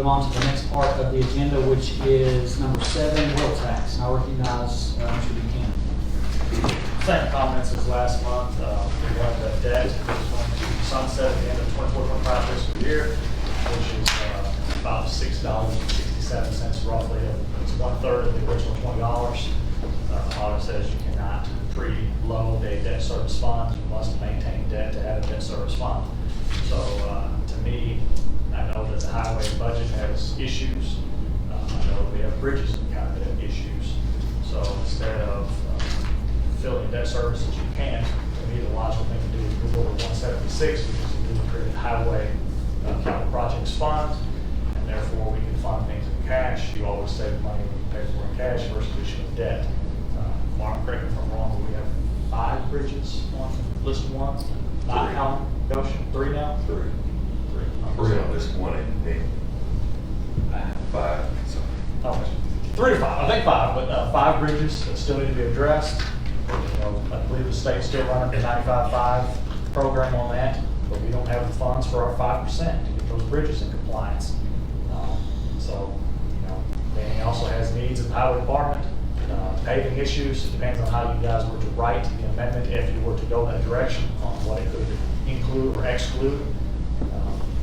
move on to the next part of the agenda, which is number 7, wheel tax. And I recognize Mr. Buchanan. Same comments as last month. We have the debt that is going to sunset at the end of the 24-25 fiscal year, which is about $6.67 roughly. It's 1/3 of the original $20. Audit says you cannot pre-load a debt service fund. You must maintain debt to have a debt service fund. So to me, I know that the highway budget has issues. I know we have bridges that kind of have issues. So instead of filling debt service that you can't, to me the logical thing to do is move over 176, which is a newly created highway capital projects fund, and therefore we can fund things in cash. You always save money when you pay for in cash versus issuing debt. Mark, correct me if I'm wrong, but we have 5 bridges on list 1. Not counting Goshen. 3 now? 3. 3 on this one and 5. So. Oh, 3 to 5. I think 5, but 5 bridges that still need to be addressed. You know, I believe the state's still running the 95.5 program on that, but we don't have the funds for our 5% to get those bridges in compliance. So, you know, Danny also has needs in the highway department. Paving issues, it depends on how you guys were to write the amendment if you were to go that direction on what it could include or exclude.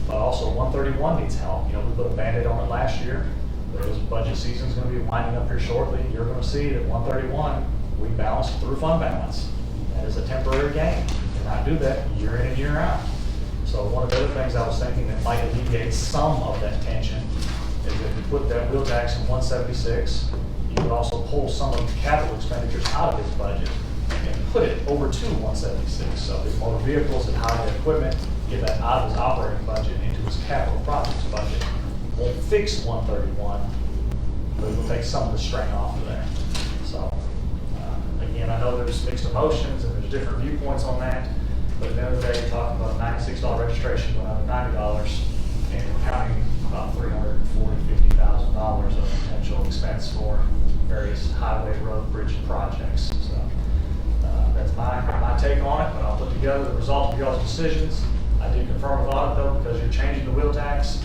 But also 131 needs help. You know, we put a Band-Aid on it last year. This budget season is going to be winding up here shortly. You're going to see that 131, we balanced through fund balance. That is a temporary gain. You cannot do that year in and year out. So one of the other things I was thinking that might alleviate some of that tension is if we put that wheel tax in 176, you could also pull some of the capital expenditures out of his budget and put it over to 176. So his motor vehicles and highway equipment, get that out of his operating budget into his capital projects budget. Won't fix 131, but it will take some of the strain off of there. So again, I know there's mixed emotions and there's different viewpoints on that, but at the end of the day, you're talking about a $96 registration going up to $90 and we're counting about $350,000 of potential expense for various highway, road, bridge projects. So that's my take on it, but I'll put together the result of y'all's decisions. I did confirm with audit though, because you're changing the wheel tax,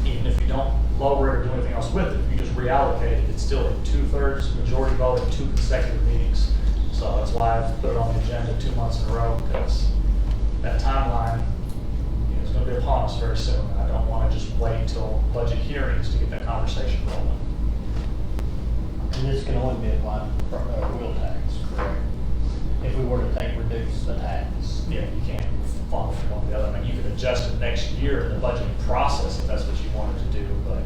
even if you don't lower it or do anything else with it, if you just reallocate it, it's still a 2/3 majority vote in 2 consecutive meetings. So that's why I've put it on the agenda 2 months in a row, because that timeline is going to be upon us very soon. I don't want to just wait till budget hearings to get that conversation rolling. And this can only be applied to wheel tax, correct? If we were to reduce the tax. Yeah, you can't fund from one to the other. I mean, you could adjust it next year in the budgeting process if that's what you wanted to do, but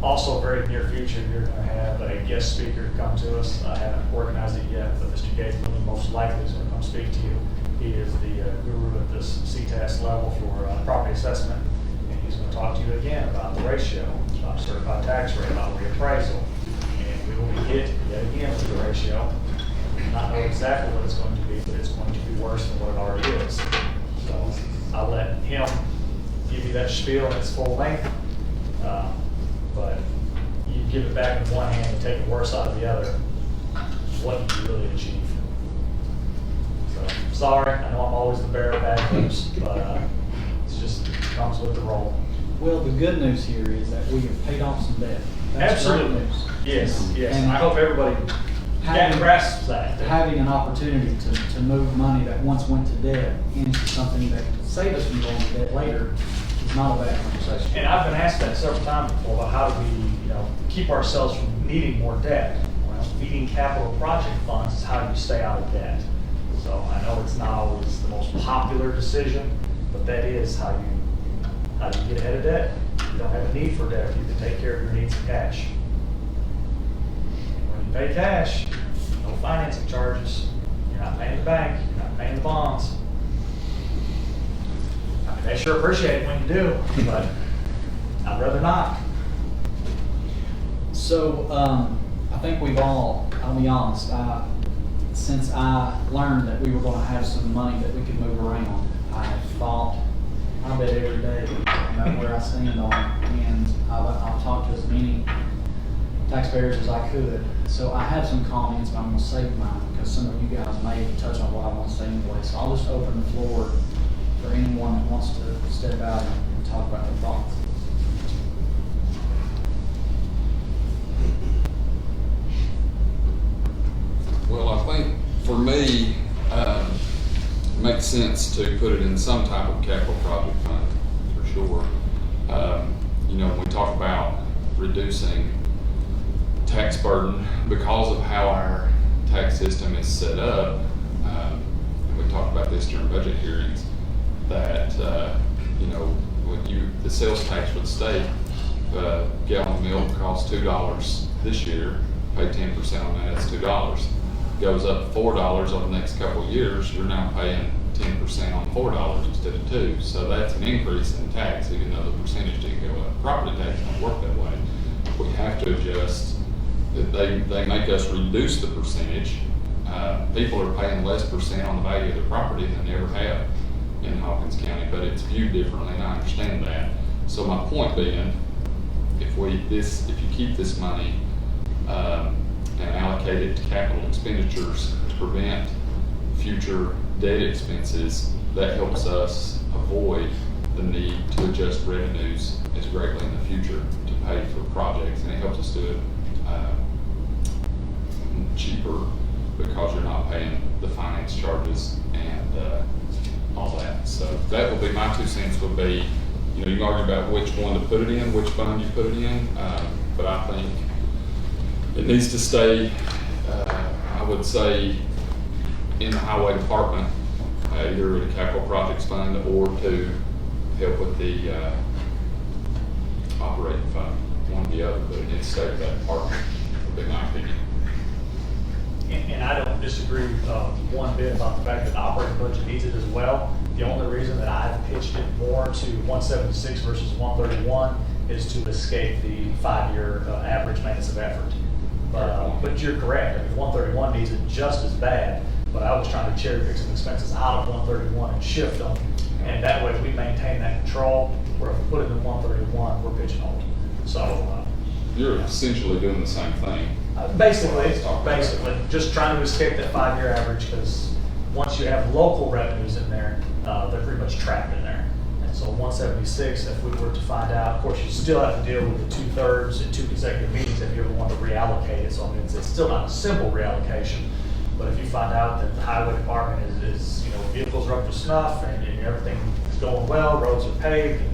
also very near future, you're going to have a guest speaker come to us. I haven't organized it yet, but Mr. Gates most likely is going to come speak to you. He is the guru at this CTAS level for property assessment, and he's going to talk to you again about the ratio, about certified tax rate, about reappraisal, and we will be hit yet again with the ratio. We do not know exactly what it's going to be, but it's going to be worse than what it already is. So I'll let him give you that spiel in its full length, but you give it back in one hand and take it worse out of the other, what do you really achieve? So, sorry, I know I'm always the bearer of bad news, but it's just comes with the role. Well, the good news here is that we have paid off some debt. That's Absolutely. great news. Yes, yes. And I hope everybody grasps that. Having an opportunity to move money that once went to debt into something that could save us from going to debt later is not a bad conversation. And I've been asked that several times before about how do we, keep ourselves from needing more debt. Well, feeding capital project funds is how you stay out of debt. So I know it's not always the most popular decision, but that is how you get ahead of debt. You don't have a need for debt. You can take care of your needs in cash. And when you pay cash, no financing charges. You're not paying the bank. You're not paying the bonds. I mean, they sure appreciate it when you do, but I'd rather not. So I think I'll be honest, since I learned that we were going to have some money that we could move around, I have thought, I bet every day about where I stand on it, and I've talked to as many taxpayers as I could. So I have some comments, but I'm going to save mine because some of you guys may touch on what I want to say anyway. So I'll just open the floor for anyone that wants to step out and talk about their thoughts. Well, I think for me, it makes sense to put it in some type of capital project fund, for sure. When we talk about reducing tax burden, because of how our tax system is set up, and we talked about this during budget hearings, that, the sales tax for the state, a gallon of milk costs $2 this year, pay 10% on that, that's $2. Goes up $4 over the next couple of years, you're now paying 10% on $4 instead of $2. So that's an increase in tax, even though the percentage didn't go up. Property tax don't work that way. We have to adjust. They make us reduce the percentage. People are paying less percent on the value of their property than they ever have in Hawkins County, but it's viewed differently, and I understand that. So my point being, if you keep this money and allocate it to capital expenditures to prevent future debt expenses, that helps us avoid the need to adjust revenues as greatly in the future to pay for projects, and it helps us do it cheaper because you're not paying the finance charges and all that. So that would be my 2 cents. Would be, you can argue about which one to put it in, which fund you put it in, but I think it needs to stay, I would say, in the highway department, either the capital projects fund or to help with the operating fund, one or the other, but it needs to stay with that department, would be my opinion. And I don't disagree one bit about the fact that the operating budget needs it as well. The only reason that I've pitched it more to 176 versus 131 is to escape the 5-year average maintenance of effort. But you're correct. I mean, 131 needs it just as bad, but I was trying to cherry pick some expenses out of 131 and shift them, and that way we maintain that control, where if we put it in 131, we're pigeonholed. So You're essentially doing the same thing. basically, just trying to escape that 5-year average, because once you have local revenues in there, they're pretty much trapped in there. And so 176, if we were to find out, of course, you still have to deal with the 2/3 and 2 consecutive meetings if you ever want to reallocate it. So I mean, it's still not a simple reallocation. But if you find out that the highway department is vehicles are up to snuff and everything is going well, roads are paved, and,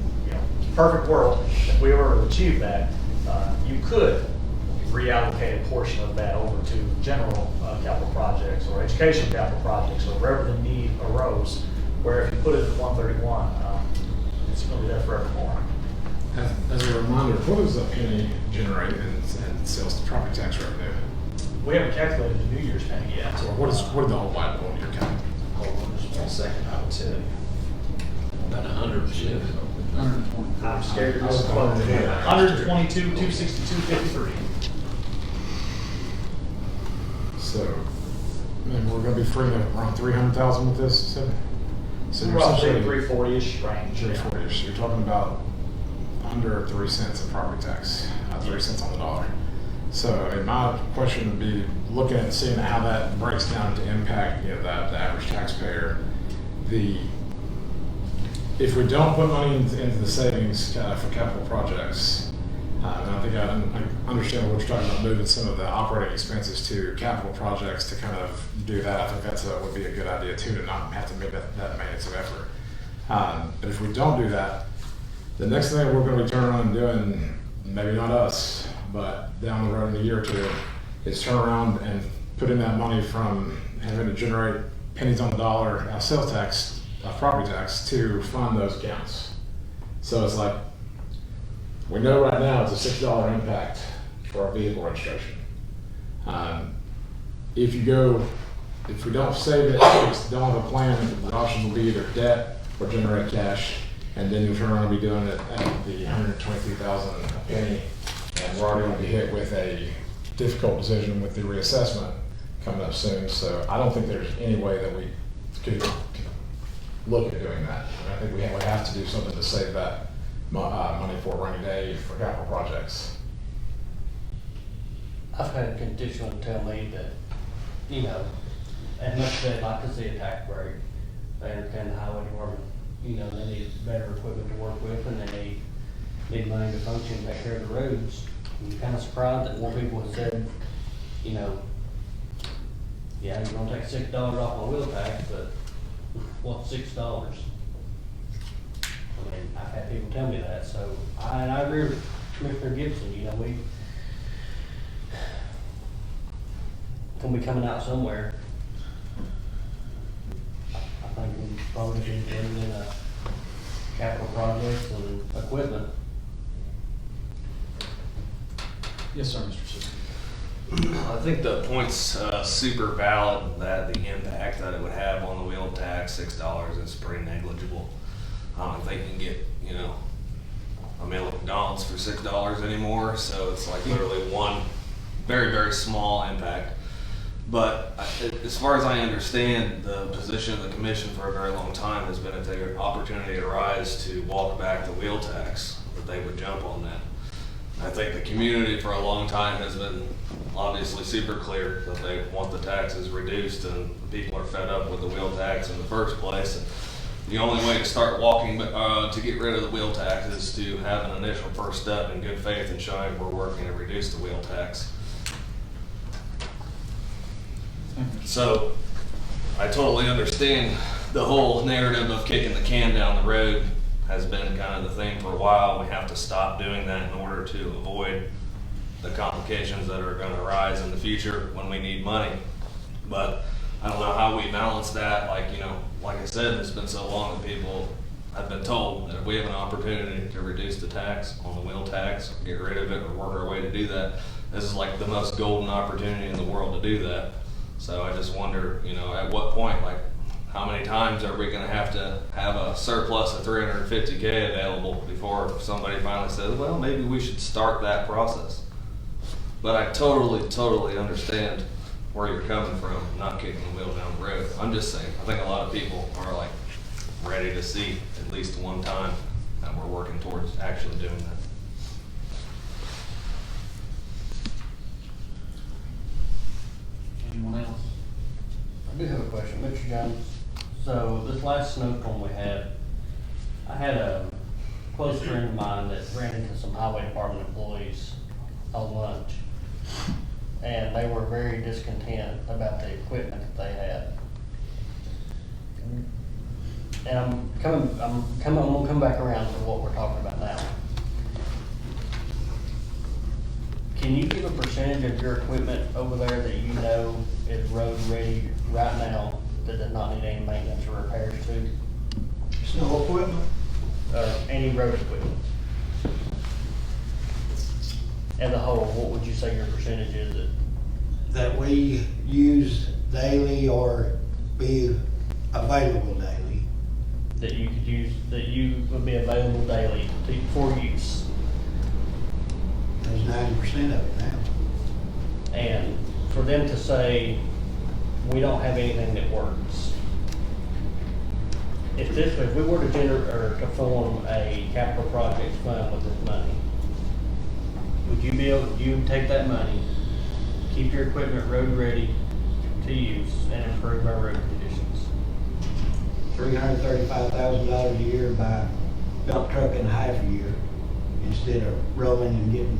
perfect world, if we were to achieve that, you could reallocate a portion of that over to general capital projects or education capital projects or wherever the need arose, where if you put it at 131, it's going to be there forevermore. As a reminder, what does a penny generate in sales to property tax revenue? We haven't calculated the New Year's penny yet. So what is the whole wide world you're counting? Hold on just 1 second, I will tell you. About 100%. 120. I'm scared to I was disclose going it. to- 122, 262, 53. So, we're gonna be freeing up around 300,000 with this, so you're Roughly essentially 340-ish range. 340-ish. You're talking about under 3 cents of property tax, 3 cents on the dollar. So, my question would be looking at seeing how that breaks down to impact, the average taxpayer. If we don't put money into the savings for capital projects, and I think I understand what you're talking about, moving some of the operating expenses to capital projects to kind of do that. I think would be a good idea too, to not have to make that maintenance of effort. But if we don't do that, the next thing we're going to be turning around and doing, maybe not us, but down the road in a year or two, is turn around and put in that money from having to generate pennies on the dollar sales tax, property tax, to fund those accounts. So it's like, we know right now it's a $6 impact for our vehicle registration. If we don't save it, if we don't have a plan, the option will be either debt or generate cash, and then you'll turn around and be doing it at the 123,000 a penny, and we're already going to be hit with a difficult decision with the reassessment coming up soon. So I don't think there's any way that we could look at doing that. I think we have to do something to save that money for a rainy day for capital projects. I've had a constituent tell me that, as much as they'd like to see a tax break, they understand the highway department you know, they need better equipment to work with, and they need money to function and take care of the roads. I'm kind of surprised that more people have said, you know, yeah, you're gonna take $6 off my wheel tax, but what's $6? I mean, I've had people tell me that, so and I agree with Commissioner Gibson, you know, we gonna be coming out somewhere. I think we probably should bring in a capital projects and equipment. Yes, sir, Mr. Sister. I think the point's super valid, that the impact that it would have on the wheel tax, $6 is pretty negligible. I don't think you can get, you know, a meal at McDonald's for $6 anymore, so it's like literally one very, very small impact. But as far as I understand, the position of the commission for a very long time has been if the opportunity arises to walk back the wheel tax, that they would jump on that. I think the community for a long time has been obviously super clear that they want the taxes reduced, and people are fed up with the wheel tax in the first place. And the only way to start walking to get rid of the wheel tax is to have an initial first step in good faith and showing we're working to reduce the wheel tax. So I totally understand the whole narrative of kicking the can down the road has been kind of the thing for a while. We have to stop doing that in order to avoid the complications that are going to arise in the future when we need money. But I don't know how we balance that. Like, you know, like I said, it's been so long that people have been told that if we have an opportunity to reduce the tax on the wheel tax, get rid of it, or work our way to do that, this is like the most golden opportunity in the world to do that. So I just wonder, you know, at what point, like, how many times are we going to have a surplus of $350K available before somebody finally says, well, maybe we should start that process? But I totally understand where you're coming from, not kicking the wheel down the road. I'm just saying, I think a lot of people are like ready to see at least one time that we're working towards actually doing that. Anyone else? I do have a question, Mr. Jones. So this last snowstorm we had, I had a close friend of mine that ran into some highway department employees on lunch. And they were very discontent about the equipment that they had. And I'm gonna come back around to what we're talking about now. Can you give a percentage of your equipment over there that you know is road ready right now that does not need any maintenance or repairs to? Snow equipment? Any road equipment? As a whole, what would you say your percentage is? That we use daily or be available daily. That you could use, that you would be available daily for use? There's 90% of it now. And for them to say, we don't have anything that works. If we were to to form a capital projects fund with this money, would you be able, you take that money, keep your equipment road ready to use and improve our road conditions? $335,000 a year by dump truck and a half a year, instead of rolling and getting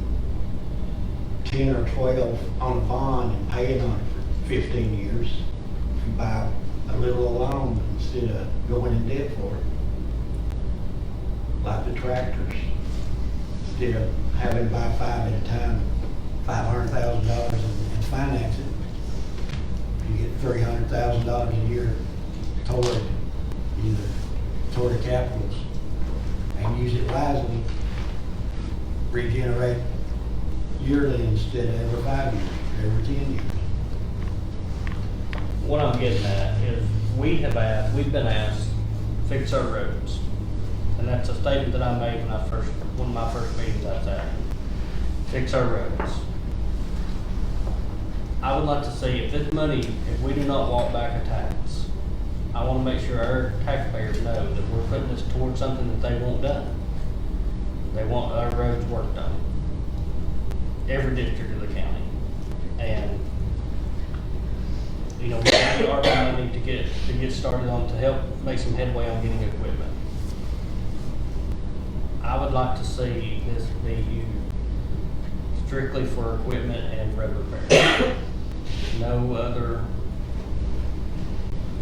10 or 12 on a bond and paying on it for 15 years. If you buy a little alone instead of going in debt for it. Like the tractors, instead of having to buy 5 at a time, $500,000 and finance it. You get $300,000 a year toward the capitals, and use it wisely, regenerate yearly instead of every 5 years, every 10 years. What I'm getting at is we've been asked to fix our roads. And that's a statement that I made one of my first meetings I was at. Fix our roads. I would like to see if we do not walk back a tax, I want to make sure our taxpayers know that we're putting this towards something that they want done. They want our roads work done. Every district of the county. And, you know, we need ARPA money to get started on, to help make some headway on getting equipment. I would like to see this be used strictly for equipment and road repair. No other,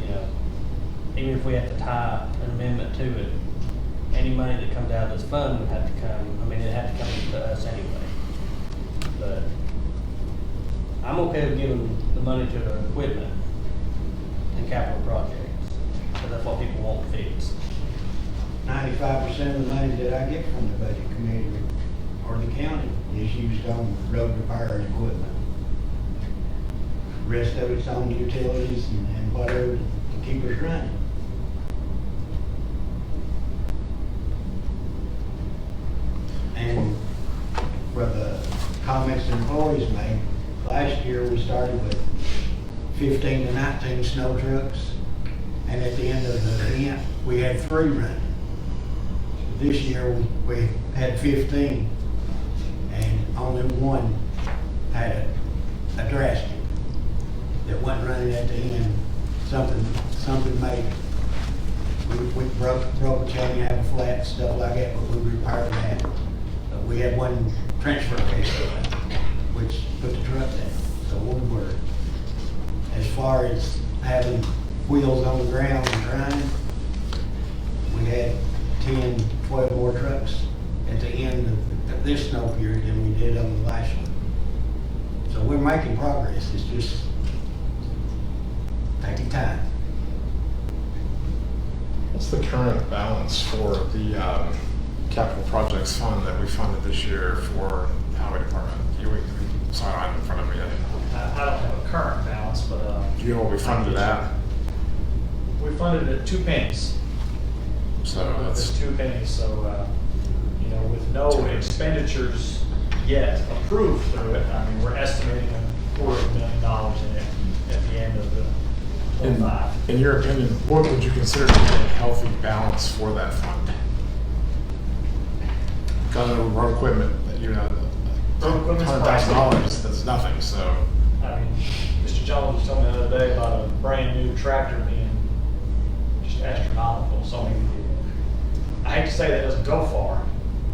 you know, even if we have to tie an amendment to it, any money that comes out of this fund would have to come, I mean, it'd have to come to us anyway. But I'm okay with giving the money to the equipment and capital projects, because that's what people want fixed. 95% of the money that I get from the budget committee or the county is used on road repair and equipment. The rest of it's on utilities and whatever to keep us running. And for the comments the employees made, last year we started with 15 to 19 snow trucks, and at the end of the event, we had 3 running. This year, we had 15, and only 1 had a drastic that wasn't running at the end. Something made, we broke a chain, had a flat, stuff like that, but we repaired that. We had 1 transfer case, which put the truck down. So we were, as far as having wheels on the ground and trying, we had 10, 12 more trucks at the end of this snow period than we did on the last one. So we're making progress. It's just taking time. What's the current balance for the capital projects fund that we funded this year for highway department? Sorry, I don't have it in front of me yet. I don't have a current balance, but, Do you know what we funded it at? we funded it 2 pennies. So that's, It's 2 pennies, so, you know, with no expenditures yet approved through it, I mean, we're estimating $250,000 in it at the end of the 25. in your opinion, what would you consider to be a healthy balance for that fund? Got a road equipment that you know, Road equipment's $100,000, that's nothing, so. I mean, Mr. Jones was telling me the other day about a brand new tractor being just astronomical, so I hate to say that doesn't go far,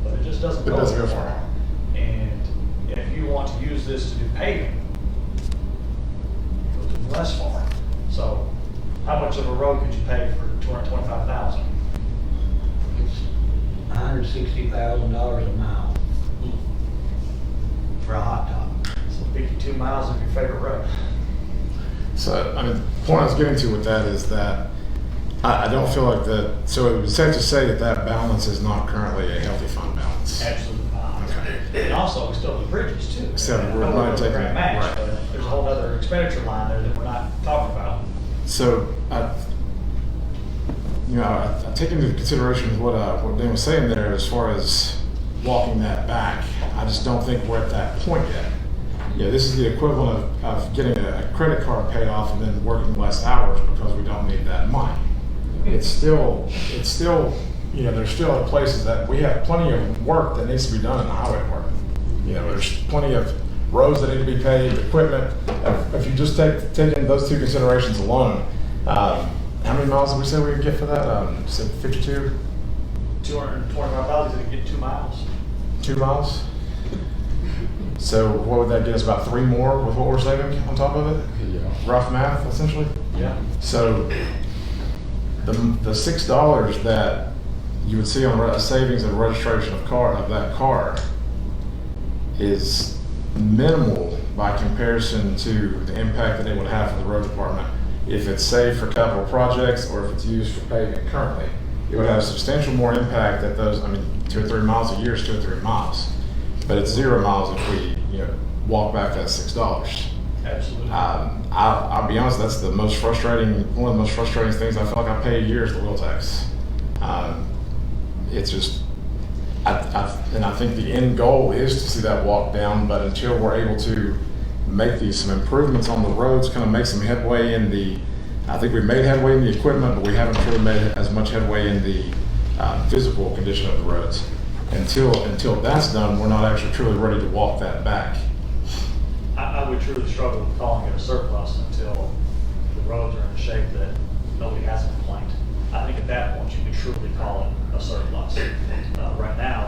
but it just doesn't It go doesn't go far. far. And if you want to use this to do paving, it goes even less far. So how much of a road could you pave for $225,000? It's $160,000 a mile for a hot top. So 52 miles of your favorite road. So, I mean, the point I was getting to with that is that I don't feel like that, so it was safe to say that that balance is not currently a healthy fund balance. Absolutely not. Okay. And also, we still have the bridges too. Except I we're know not a taking- grant match, right. but there's a whole other expenditure line there that we're not talking about. So, I take into consideration what Dan was saying there as far as walking that back. I just don't think we're at that point yet. Yeah, this is the equivalent of getting a credit card paid off and then working less hours because we don't need that money. It's still, there's still places that we have plenty of work that needs to be done in the highway department. You know, there's plenty of roads that need to be paved, equipment. If you just take in those 2 considerations alone, how many miles did we say we could get for that? Said 52? 225,000 to get 2 miles. 2 miles? So what would that get us, about 3 more with what we're saving on top of it? Yeah. Rough math, essentially? Yeah. So the $6 that you would see on a savings and registration of that car is minimal by comparison to the impact that it would have for the road department if it's saved for capital projects or if it's used for paving currently. It would have substantial more impact at those, 2 or 3 miles a year is 2 or 3 miles. But it's 0 miles if we, walk back that $6. Absolutely. I'll be honest, that's one of the most frustrating things I feel like I pay a year is the wheel tax. It's just, and I think the end goal is to see that walk down, but until we're able to make some improvements on the roads, kind of make some headway I think we've made headway in the equipment, but we haven't truly made as much headway in the physical condition of the roads. Until that's done, we're not actually truly ready to walk that back. I would truly struggle with calling it a surplus until the roads are in a shape that nobody has a complaint. I think at that point you could truly call it a surplus. Right now,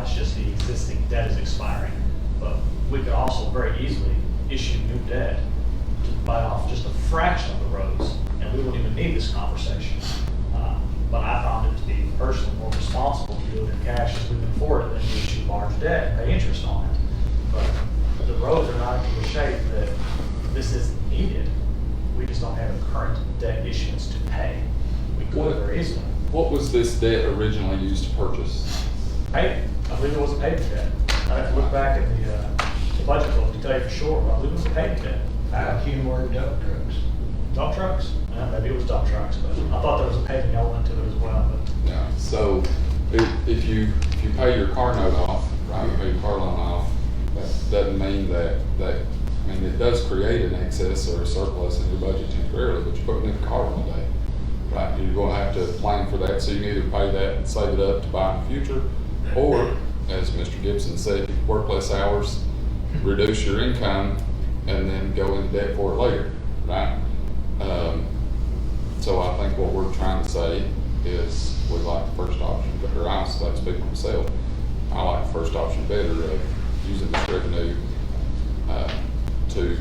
also very easily issue new debt to buy off just a fraction of the roads, and we wouldn't even need this conversation. But I found it to be personally more responsible to do it in cash as we move forward than to issue large debt and pay interest on it. But the roads are not in the shape that this isn't needed. We just don't have a current debt issuance to pay. We could very easily. What was this debt originally used to purchase? Pay, I believe it was a payment debt. I have to look back at the budget book to tell you for sure, but I believe it was a payment debt. Cumulative dump trucks. Dump trucks? Maybe it was dump trucks, but I thought there was a payment element to it as well, but. Yeah, so if you pay your car note off, right, you pay your car loan off, that doesn't mean that, I mean, it does create an excess or a surplus in your budget temporarily, but you're putting in a car one day, right? You're gonna have to plan for that, so you can either pay that and save it up to buy in the future, or, as Mr. Gibson said, work less hours, reduce your income, and then go into debt for it later, right? So I think what we're trying to say is we like the first option, but or I like to speak for myself. I like the first option better of using this revenue to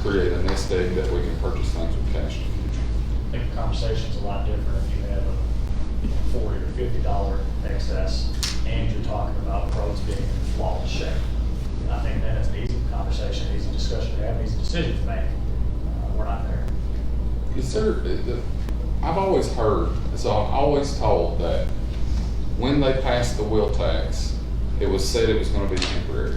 create a nest egg that we can purchase things with cash in the future. I think the conversation's a lot different if you have a $40 or $50 excess and you're talking about roads being in flawless shape. I think then it's an easy conversation, easy discussion to have, easy decision to make. We're not there. Is there, I've always heard, so I'm always told that when they passed the wheel tax, it was said it was going to be temporary.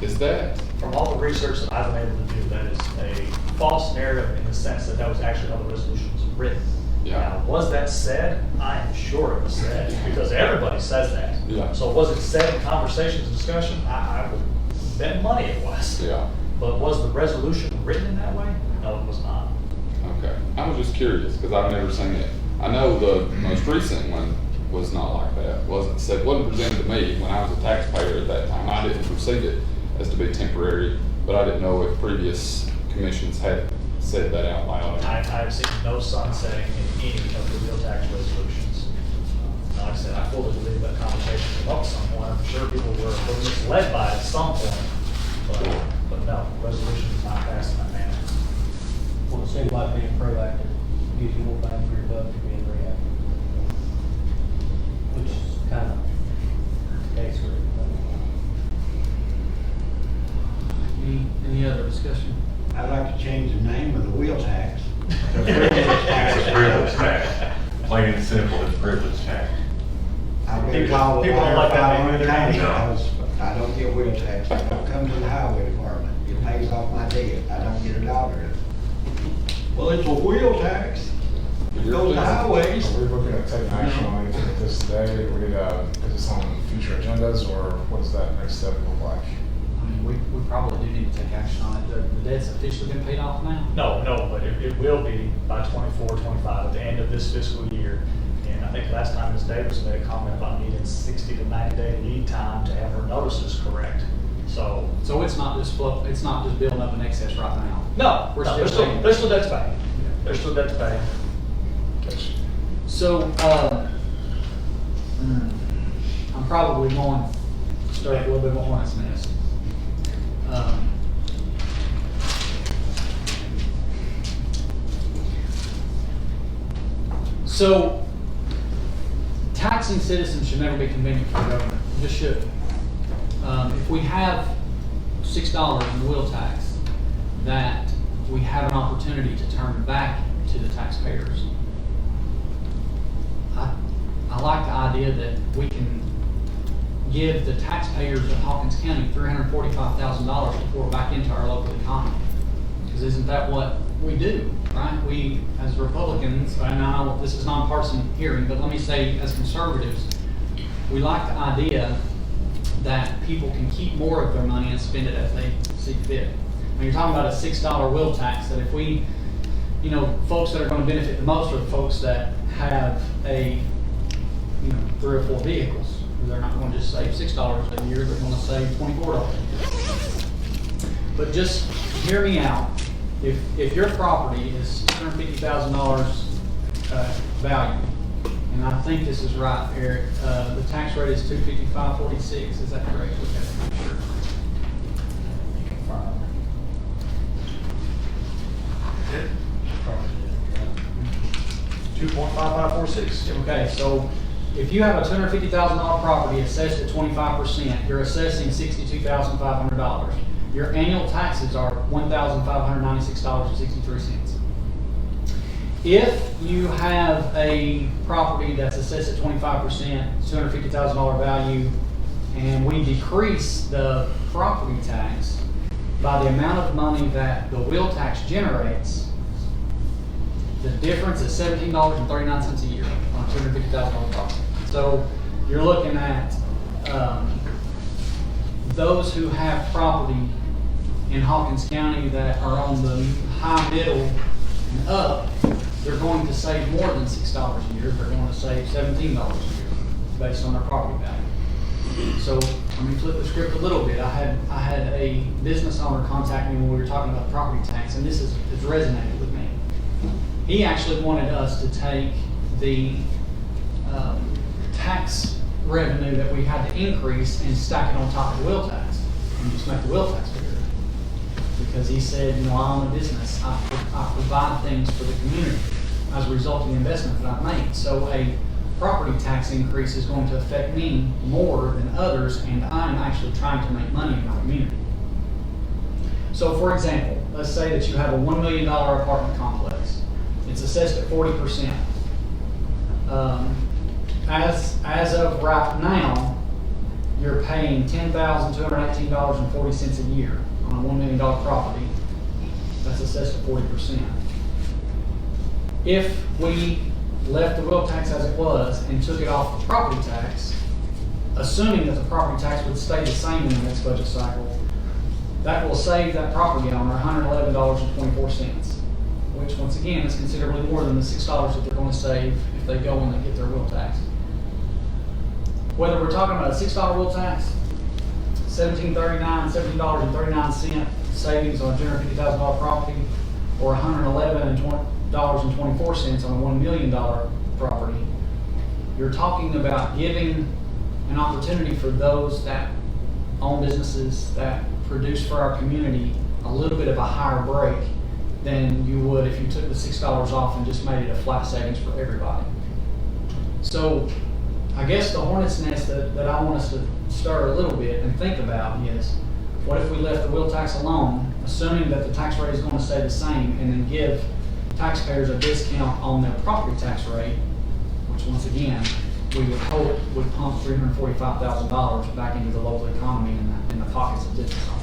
Is that? From all the research that I've been able to do, that is a false narrative in the sense that that was actually how the resolution was written. Yeah. Now, was that said? I am sure it was said, because everybody says that. Yeah. So was it said in conversations and discussion? I would bet money it was. Yeah. But was the resolution written in that way? No, it was not. Okay. I was just curious because I've never seen it. I know the most recent one was not like that. Wasn't presented to me when I was a taxpayer at that time. I didn't perceive it as to be temporary, but I didn't know if previous commissions had said that out loud. I have seen no sunsetting in any of the wheel tax resolutions. Like I said, I fully believe that conversation came up at some point. I'm sure people were misled by it at some point, but no, the resolution is not passed in that manner. Well, it seems like being proactive gives you more bang for your buck than being reactive. Which is kind of the case for everybody. Any other discussion? I'd like to change the name of the wheel tax. It's a privilege tax. Plain and simple, it's privilege tax. I've been called a People don't liar like that 500 name times either. because I don't get wheel tax. I don't come to the highway department. It pays off my debt. I don't get a dollar. Well, it's a wheel tax. It goes to highways. Are we looking at taking action on anything with this today? Is this on future agendas, or what does that next step look like? I mean, we probably do need to take action on it. The debt's officially been paid off now? No, but it will be by 24, 25, at the end of this fiscal year. And I think last time Ms. Davis made a comment about needing 60 to 90 day lead time to have her notices correct. So it's not just it's not just building up an excess right now. no, We're there's still paying. there's still debt to pay. There's still debt to pay. So, I'm probably going to start a little bit of a hornet's nest. So, taxing citizens should never be convenient for the government. It just should. If we have $6 in the wheel tax, that we have an opportunity to turn back to the taxpayers. I like the idea that we can give the taxpayers of Hawkins County $345,000 to pour back into our local economy. Because isn't that what we do, right? We, as Republicans, and I know this is nonpartisan hearing, but let me say as conservatives, we like the idea that people can keep more of their money and spend it as they see fit. When you're talking about a $6 wheel tax, that if we, folks that are going to benefit the most are the folks that have a, 3 or 4 vehicles. They're not going to just save $6 a year, they're going to save $24 a year. But just hear me out. If your property is $250,000 value, and I think this is right, Eric, the tax rate is $255.46. Is that correct? Okay, I'm sure. 2.5546. Okay, so if you have a $250,000 property assessed at 25%, you're assessing $62,500. Your annual taxes are $1,596.63. If you have a property that's assessed at 25%, $250,000 value, and we decrease the property tax by the amount of money that the wheel tax generates, the difference is $17.39 a year on a $250,000 property. So you're looking at those who have property in Hawkins County that are on the high middle and up, they're going to save more than $6 a year. They're going to save $17 a year based on their property value. So let me flip the script a little bit. I had a business owner contact me when we were talking about property tax, and this has resonated with me. He actually wanted us to take the tax revenue that we had to increase and stack it on top of the wheel tax and just make the wheel tax bigger. Because he said, you know, I own a business. I provide things for the community as a result of the investment that I've made. So a property tax increase is going to affect me more than others, and I'm actually trying to make money in my community. So for example, let's say that you have a $1 million apartment complex. It's assessed at 40%. As of right now, you're paying $10,218.40 a year on a $1 million property. That's assessed at 40%. If we left the wheel tax as it was and took it off the property tax, assuming that the property tax would stay the same in the next budget cycle, that will save that property owner $111.24, which once again is considerably more than the $6 that they're going to save if they go and they get their wheel tax. Whether we're talking about a $6 wheel tax, $17.39 savings on a $250,000 property, or $111.24 on a $1 million property, you're talking about giving an opportunity for those that own businesses that produce for our community a little bit of a higher break than you would if you took the $6 off and just made it a flat savings for everybody. So I guess the hornet's nest that I want us to stir a little bit and think about is, what if we left the wheel tax alone, assuming that the tax rate is going to stay the same, and then give taxpayers a discount on their property tax rate, which once again, we would hope would pump $345,000 back into the local economy in the pockets of business owners.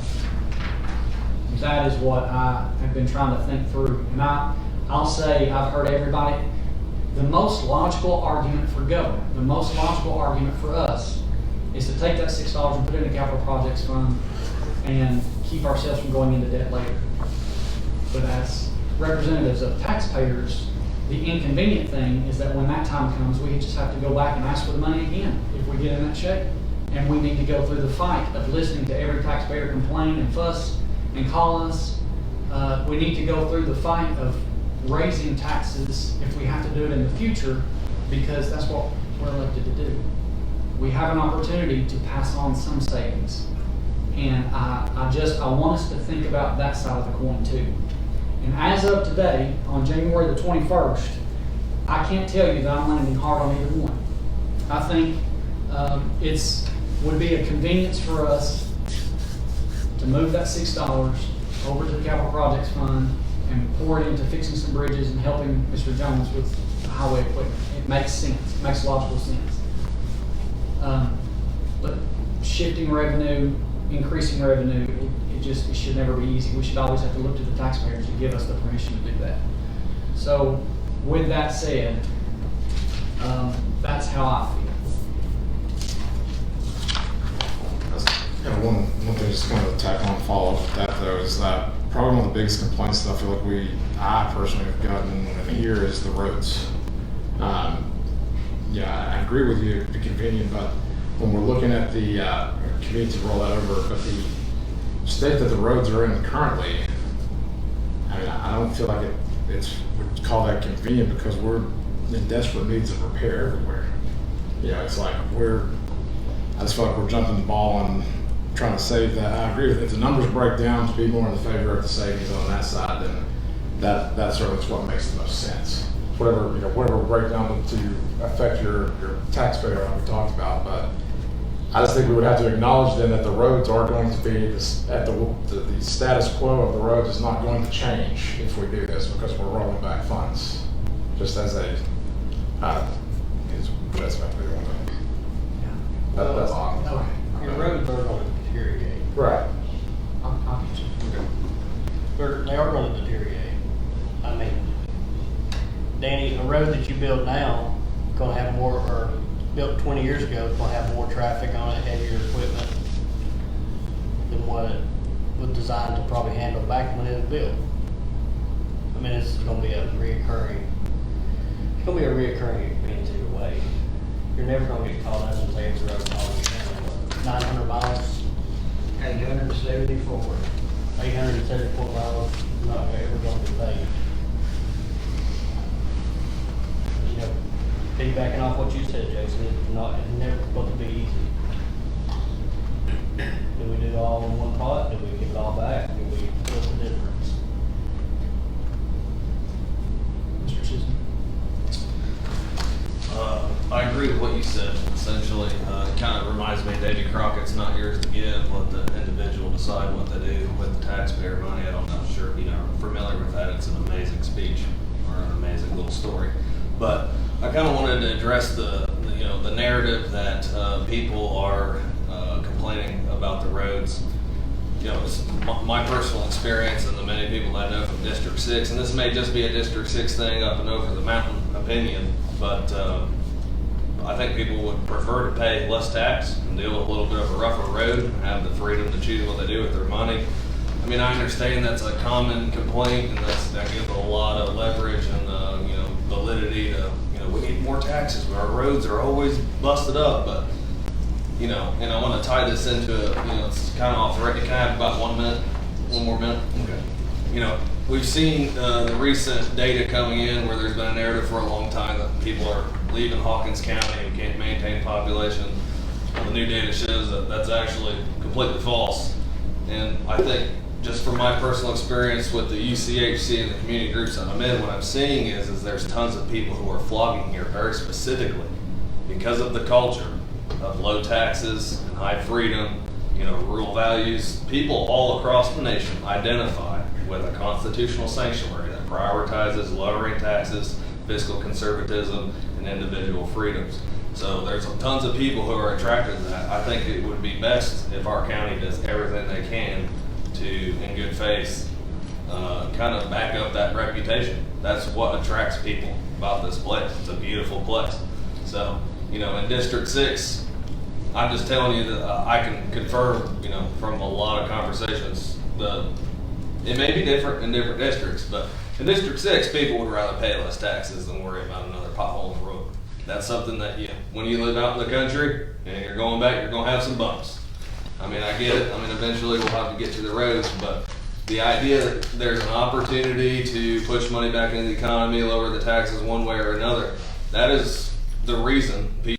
That is what I have been trying to think through. And I'll say, I've heard everybody, the most logical argument for government, the most logical argument for us, is to take that $6 and put it in a capital projects fund and keep ourselves from going into debt later. But as representatives of taxpayers, the inconvenient thing is that when that time comes, we just have to go back and ask for the money again if we get in that shape. And we need to go through the fight of listening to every taxpayer complain and fuss and call us. We need to go through the fight of raising taxes if we have to do it in the future, because that's what we're elected to do. We have an opportunity to pass on some savings. And I want us to think about that side of the coin too. And as of today, on January the 21st, I can't tell you that I'm landing hard on either one. I think would be a convenience for us to move that $6 over to the capital projects fund and pour it into fixing some bridges and helping Mr. Jones with highway equipment. It makes sense. It makes logical sense. But shifting revenue, increasing revenue, it should never be easy. We should always have to look to the taxpayers to give us the permission to do that. So with that said, that's how I feel. Kind of one thing just kind of tack on follow up with that though is that probably one of the biggest complaints that I feel like I personally have gotten here is the roads. Yeah, I agree with you, it'd be convenient, but when we're looking at the convenience to roll that over, but the state that the roads are in currently, I mean, I don't feel like it's would call that convenient because we're in desperate needs of repair everywhere. You know, it's like I just feel like we're jumping the ball and trying to save that. I agree with it. If the numbers break down to be more in the favor of the savings on that side, then that certainly is what makes the most sense. whatever breakdown to affect your taxpayer like we talked about. But I just think we would have to acknowledge then that the roads are going to be this, at the status quo of the roads is not going to change if we do this, because we're rolling back funds. Just as a, that's what we want to. That's all. Okay. Your roads are gonna deteriorate. Right. I'll get you. They are gonna deteriorate. I mean, Danny, a road that you build now, gonna have more, or built 20 years ago, it's gonna have more traffic on it, heavier equipment than what it was designed to probably handle back when it was built. I mean, it's gonna be a reoccurring expense either way. You're never gonna get called out and say it's a road policy. 900 miles, 874. 874 miles, not ever gonna be paid. You know, piggybacking off what you said, Jason, it's never supposed to be easy. Do we do it all in one pot? Do we give it all back? Do we split the difference? Mr. Chisholm. I agree with what you said. Essentially, it kind of reminds me of Davy Crockett's "Not yours to give." Let the individual decide what they do with the taxpayer money. I'm not sure familiar with that. It's an amazing speech or an amazing little story. But I kind of wanted to address the narrative that people are complaining about the roads. It's my personal experience and the many people I know from District 6, and this may just be a District 6 thing up and over the mountain opinion, but I think people would prefer to pay less tax and deal with a little bit of a rougher road and have the freedom to choose what they do with their money. I mean, I understand that's a common complaint, and that gives a lot of leverage and validity to, we need more taxes. Our roads are always busted up, but and I want to tie this into it's kind of off the record. Can I have about 1 minute? One more minute? Okay. We've seen the recent data coming in where there's been a narrative for a long time that people are leaving Hawkins County and can't maintain population. The new data shows that that's actually completely false. And I think just from my personal experience with the UCHC and the community groups that I'm in, what I'm seeing is there's tons of people who are flocking here very specifically because of the culture of low taxes and high freedom, rural values. People all across the nation identify with a constitutional sanctuary that prioritizes lowering taxes, fiscal conservatism, and individual freedoms. So there's tons of people who are attracted to that. I think it would be best if our county does everything they can to, in good faith, kind of back up that reputation. That's what attracts people about this place. It's a beautiful place. So, in District 6, I'm just telling you that I can confirm, from a lot of conversations, it may be different in different districts, but in District 6, people would rather pay less taxes than worry about another pothole in the road. That's something that when you live out in the country and you're going back, you're going to have some bumps. I mean, I get it. I mean, eventually we'll have to get to the roads, but the idea that there's an opportunity to push money back into the economy, lower the taxes one way or another, that is the reason people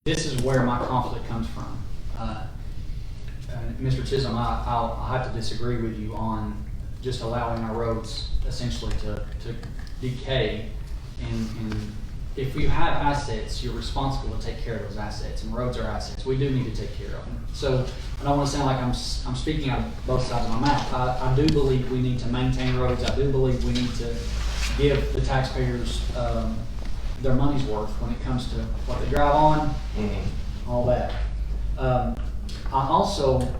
This is where my conflict comes from. Mr. Chisholm, I'll have to disagree with you on just allowing our roads essentially to decay. And if you have assets, you're responsible to take care of those assets, and roads are assets. We do need to take care of them. So I don't want to sound like I'm speaking out of both sides of my mouth. I do believe we need to maintain roads. I do believe we need to give the taxpayers their money's worth when it comes to what they drive on, all that. I also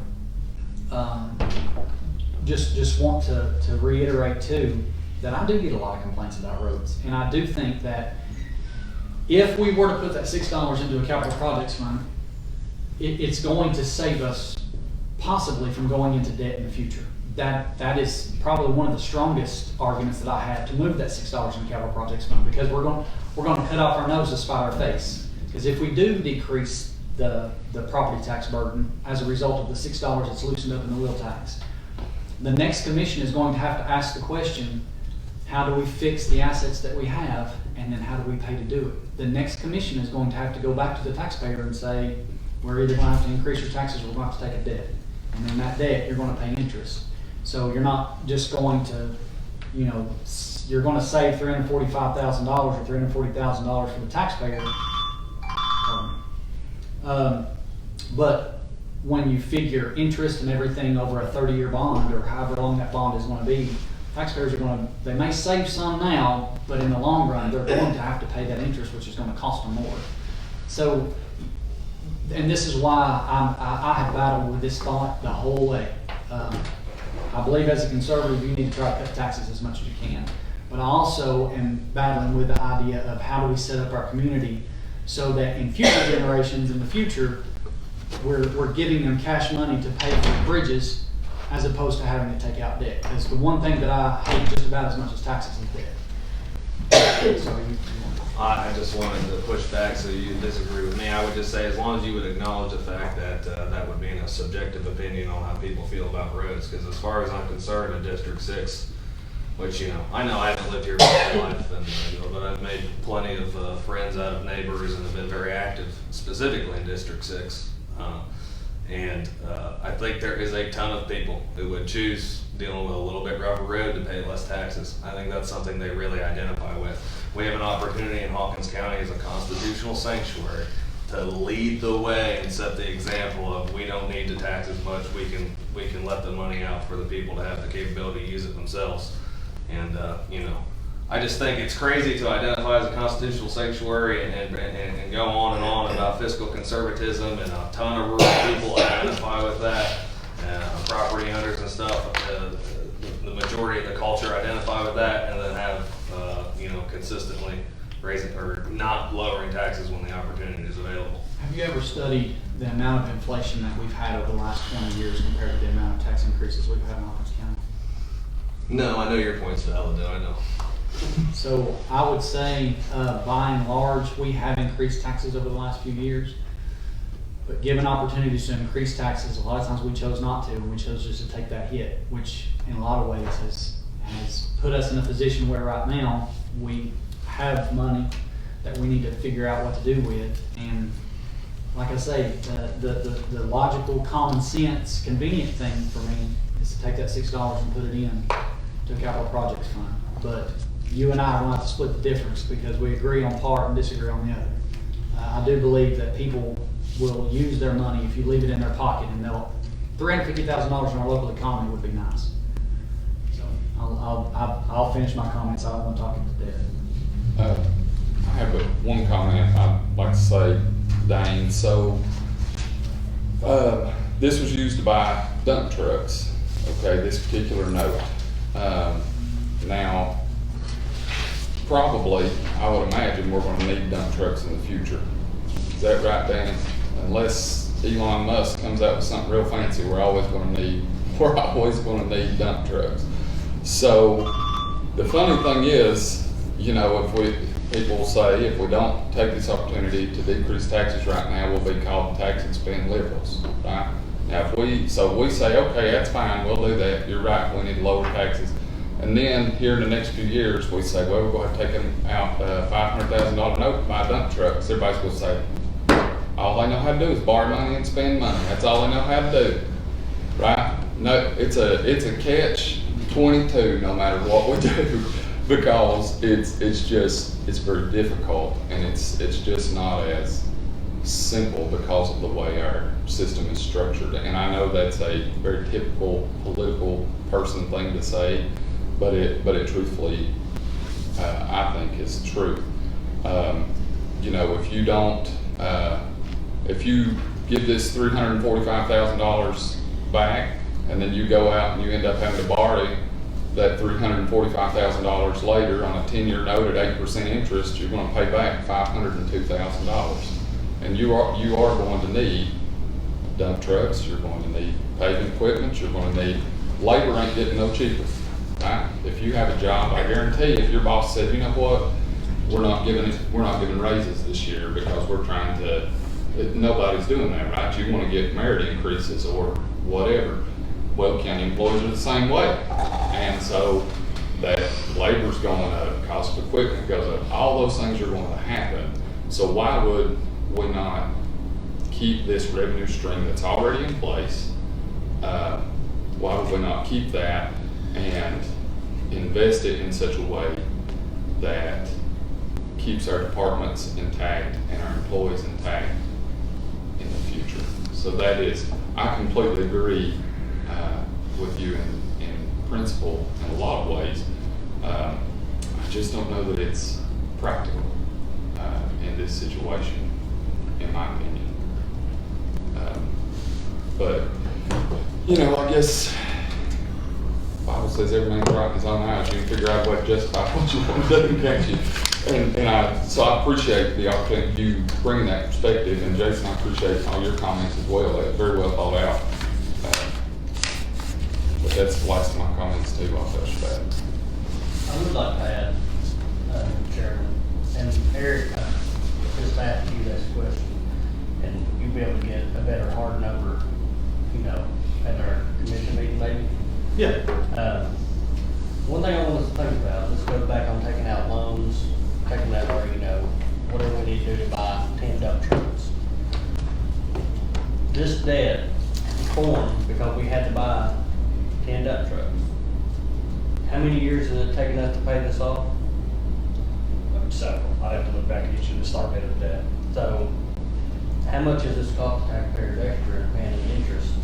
just want to reiterate too that I do get a lot of complaints about roads, and I do think that if we were to put that $6 into a capital projects fund, it's going to save us possibly from going into debt in the future. That is probably one of the strongest arguments that I have to move that $6 in capital projects fund, because we're going to cut off our nose to spite our face. Because if we do decrease the property tax burden as a result of the $6 that's loosened up in the wheel tax, the next commission is going to have to ask the question, how do we fix the assets that we have, and then how do we pay to do it? The next commission is going to have to go back to the taxpayer and say, we're either going to have to increase your taxes or we're going to have to take a debt. And in that debt, you're gonna pay interest. So you're not just going to, you know, you're gonna save $345,000 or $340,000 for the taxpayer. But when you figure interest and everything over a 30-year bond, or however long that bond is gonna be, taxpayers are gonna, they may save some now, but in the long run, they're going to have to pay that interest, which is gonna cost them more. So, and this is why I have battled with this thought the whole way. I believe as a conservative, you need to try to cut taxes as much as you can. But I also am battling with the idea of how do we set up our community so that in future generations in the future, we're giving them cash money to pay for bridges as opposed to having to take out debt. Because the one thing that I hate just about as much as taxes is debt. So I just wanted to push back so you disagree with me. I would just say, as long as you would acknowledge the fact that that would be a subjective opinion on how people feel about roads. Because as far as I'm concerned, in District 6, which, you know I haven't lived here my whole life, but I've made plenty of friends out of neighbors and have been very active, specifically in District 6. I think there is a ton of people who would choose dealing with a little bit rougher road to pay less taxes. I think that's something they really identify with. We have an opportunity in Hawkins County as a constitutional sanctuary to lead the way and set the example of we don't need to tax as much. We can let the money out for the people to have the capability to use it themselves. And I just think it's crazy to identify as a constitutional sanctuary and go on and on about fiscal conservatism, and a ton of rural people identify with that, property owners and stuff. The majority of the culture identify with that, and then have consistently raising or not lowering taxes when the opportunity is available. have you ever studied the amount of inflation that we've had over the last 20 years compared to the amount of tax increases we've had in Hawkins County? No, I know your point's valid though, I know. So I would say, by and large, we have increased taxes over the last few years. But given opportunities to increase taxes, a lot of times we chose not to, and we chose just to take that hit, which in a lot of ways has put us in a position where right now we have money that we need to figure out what to do with. And like I say, the logical, common sense, convenient thing for me is to take that $6 and put it in to a capital projects fund. But you and I are going to have to split the difference because we agree on part and disagree on the other. I do believe that people will use their money if you leave it in their pocket, and they'll $350,000 in our local economy would be nice. So I'll finish my comments. I don't want to talk into death. I have one comment I'd like to say, Dane. So this was used to buy dump trucks. Okay, this particular note. Now, probably, I would imagine we're going to need dump trucks in the future. Is that right, Danny? Unless Elon Musk comes out with something real fancy, we're always going to need dump trucks. So the funny thing is, people say if we don't take this opportunity to decrease taxes right now, we'll be called tax and spend liberals, right? Now, if we say, okay, that's fine, we'll do that. You're right, we need to lower taxes. And then here in the next few years, we say, well, we're going to take out a $500,000 note to buy dump trucks. Everybody's going to say, all they know how to do is borrow money and spend money. That's all they know how to do, right? No, it's a catch-22 no matter what we do, because it's very difficult, and it's just not as simple because of the way our system is structured. And I know that's a very typical political person thing to say, but it truthfully, I think is true. If you give this $345,000 back, and then you go out and you end up having to borrow that $345,000 later on a 10-year note at 8% interest, you're going to pay back $502,000. And you are going to need dump trucks, you're going to need paving equipment, you're going to need, labor ain't getting no cheaper, right? If you have a job, I guarantee if your boss said, you know what, we're not giving raises this year because we're trying to, nobody's doing that, right? You want to get merit increases or whatever. Well, county employees are the same way. And so that labor's going up, cost of equipment goes up, all those things are going to happen. So why would we not keep this revenue stream that's already in place Why would we not keep that and invest it in such a way that keeps our departments intact and our employees intact in the future? So that is, I completely agree with you in principle in a lot of ways. I just don't know that it's practical in this situation, in my opinion. But, you know, I guess the Bible says every man's right in his own eyes. You can figure out what justifies what you want to do, can't you? So I appreciate the opportunity, you bringing that perspective, and Jason, I appreciate all your comments as well. They're very well thought out. But that's the last of my comments too. I'll touch that. I would like to add, Chairman, and Eric, just ask you this question, and you'll be able to get a better hard number, you know, at our commission meeting maybe. Yeah. One thing I want us to think about, let's go back on taking out loans, taking out, or, you know, whatever we need to do to buy 10 dump trucks. This debt formed because we had to buy 10 dump trucks. How many years has it taken us to pay this off? Several. I'd have to look back at each of the start date of the debt. So, how much is this cost taxpayers extra in paying the interest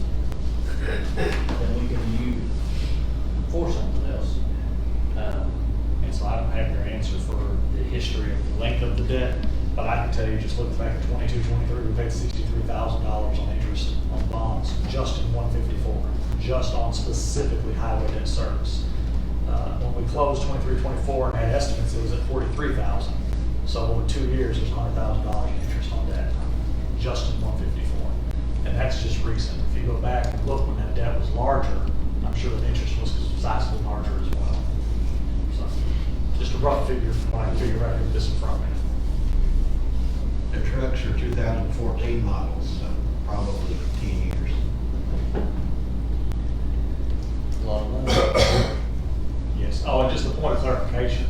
that we can use for something else? And so I don't have your answer for the history of the length of the debt, but I can tell you, just looking back at 22, 23, we paid $63,000 on interest on bonds, just in 154, just on specifically highway debt service. When we closed 23, 24 and had estimates, it was at 43,000. So over 2 years, there's $100,000 in interest on debt, just in 154. And that's just recent. If you go back and look when that debt was larger, I'm sure the interest was sizably larger as well. So just a rough figure from what I can figure out with this in front of me. The trucks are 2014 models, so probably 10 years. A lot of money. Yes. Oh, and just a point of clarification,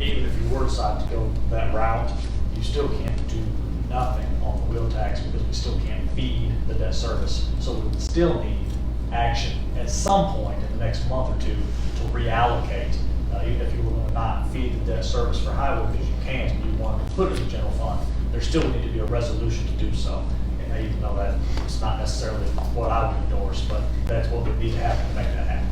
even if you were to decide to go that route, you still can't do nothing on the wheel tax because we still can't feed the debt service. So we would still need action at some point in the next month or two to reallocate, even if you were going to not feed the debt service for highway because you can't and you want to put it in the general fund, there still would need to be a resolution to do so. And even though that it's not necessarily what I would endorse, but that's what would need to happen to make that happen.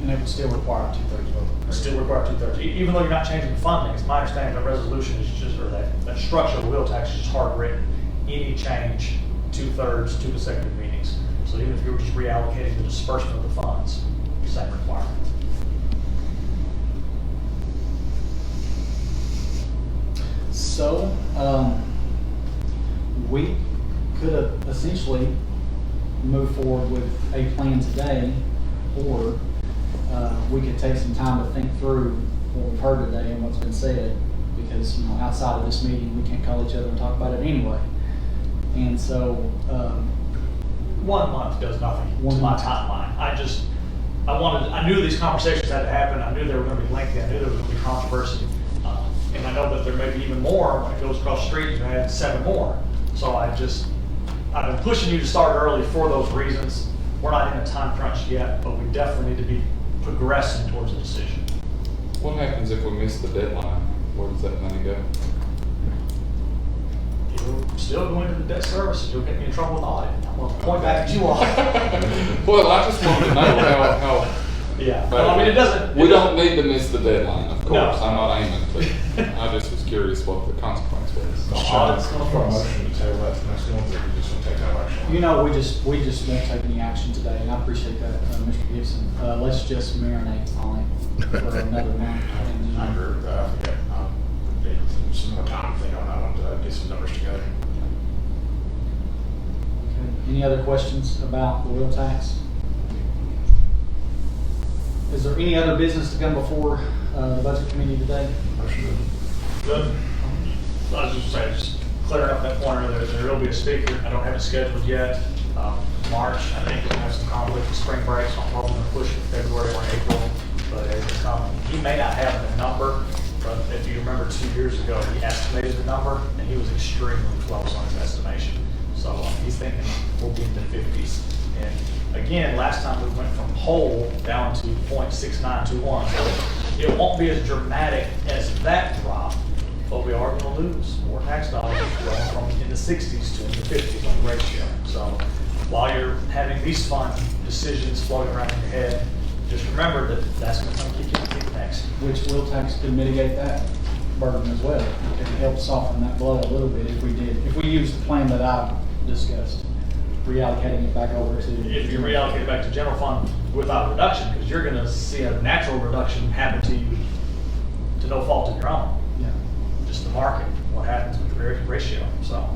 And it would still require 2/3 vote. Still require 2/3. Even though you're not changing the funding, it's my understanding that resolution is just, or that structure of the wheel tax is just hard written. Any change, 2/3, 2 consecutive meetings. So even if you were just reallocating the disbursement of the funds, same requirement. So, we could have essentially moved forward with a plan today, or we could take some time to think through what we've heard today and what's been said, because, you know, outside of this meeting, we can't call each other and talk about it anyway. And so, 1 month does nothing to 1 my month. timeline. I knew these conversations had to happen. I knew they were going to be lengthy. I knew there was going to be controversy. And I know that there may be even more when it goes across the street. You had 7 more. So I've been pushing you to start early for those reasons. We're not in a time crunch yet, but we definitely need to be progressing towards a decision. What happens if we miss the deadline? Where does that money go? You're still going to the debt service, and you'll get me in trouble with audit. I'm going to point back at you all. Well, I just wanted to know how. Yeah, well, I mean, it doesn't. We don't need to miss the deadline, of No. course. I'm not aiming to. I just was curious what the consequence was. The audit's going to For a force. motion to table that to next month, or we just want to take no action? you know, we just won't take any action today, and I appreciate that, Mr. Gibson. Let's just marinate on it for another month. And, I agree with that. I think I need some more time to think on that one to get some numbers together. Okay. Any other questions about the wheel tax? Is there any other business to come before the budget committee today? Motion Good. I was just saying, just clearing up that point earlier, there will be a speaker. I don't have it scheduled yet. March, I think we'll have some conflict with spring break, so I'm hoping to push it February or April. But it's coming. He may not have the number, but if you remember 2 years ago, he estimated the number, and he was extremely close on his estimation. So he's thinking we'll be in the 50s. And again, last time we went from whole down to 0.6921, so it won't be as dramatic as that drop, but we are gonna lose more tax dollars going from in the 60s to in the 50s on the ratio. So while you're having these fun decisions floating around in your head, just remember that that's gonna come kick you in the teeth next. Which will tax to mitigate that burden as well. It helps soften that blow a little bit if we use the plan that I discussed, reallocating it back over to. If you reallocate it back to general fund without a reduction, because you're gonna see a natural reduction happen to you to no fault of your own. Yeah. Just the market, what happens with the ratio, so.